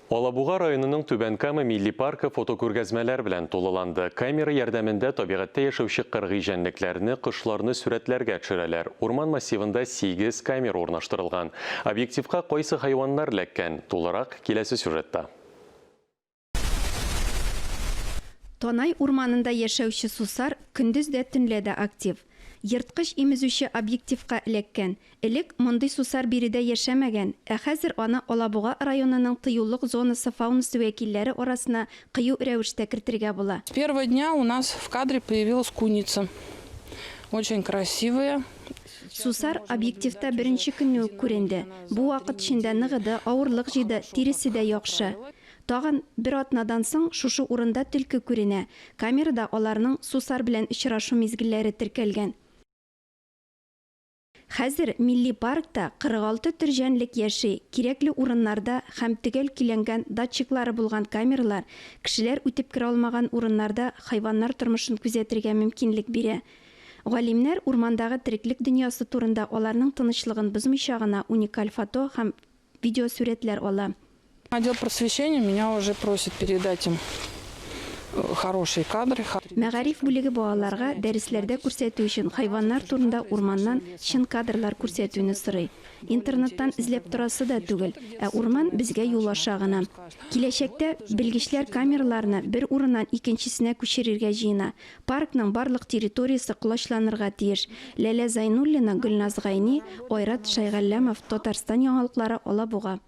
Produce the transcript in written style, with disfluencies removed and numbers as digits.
Алабуга районының Түбәнкама милли паркы фотокүргәзмәләр белән тулыланды. Камера ярдәмендә табигатьтә яшәүче кыргый җәнлекләрне, кошларны сурәтләргә төшерәләр. Урман массивында 8 камера урнаштырылган. Объективка кайсы хайваннар эләккән? Тулырак киләсе сюжетта. Тонай урманында яшәүче сусар көндез дә төнлә дә актив. Йырткыч имезүче объективка эләккән. Элек мондый сусар биредә яшәмәгән, хәзер аны Алабуга районының тыюлык зонасы фаунасы вәкилләре арасына кыю рәвештә кертергә була. С первого дня у нас в кадре появилась куница. Очень красивая. Сусар объективта беренче көнне үк күренде. Бу вакыт эчендә ныгыды, авырлык җыйды, тиресе дә яхшы. Тагын бер атнадан соң шушы урында төлке күренә. Камерада аларның сусар белән очрашу мизгелләре теркәлгән. Хәзер милли паркта 46 төр җәнлек яши. Кирәкле урыннарда һәм төгәл киләнгән датчиклары булган камералар кешеләр үтеп кирә алмаган урыннарда хайваннар тормышын күзәтергә мөмкинлек бирә. Галимнәр урмандагы тереклек дөньясы турында аларның тынычлыгын бозмыйча гына уникаль фото һәм видеосурәтләр ала. Отдел просвещения меня уже просит передать им хорошие кадры. Мәгариф бүлеге балаларга дәресләрдә күрсәтү өчен хайваннар турында урманнан чын кадрлар күрсәтүне сорый. Интернеттан эзләп торасы да түгел, урман безгә юл аша гына. Киләчәктә белгечләр камераларны бер урыннан икенчесенә күчерергә җыена. Паркның барлык территориясе кулачланырга тиеш. Ләлә Зайнуллина, Гөлназ Гайни, Айрат Шайгалләмов, Татарстан яңалыклары, Алабуга.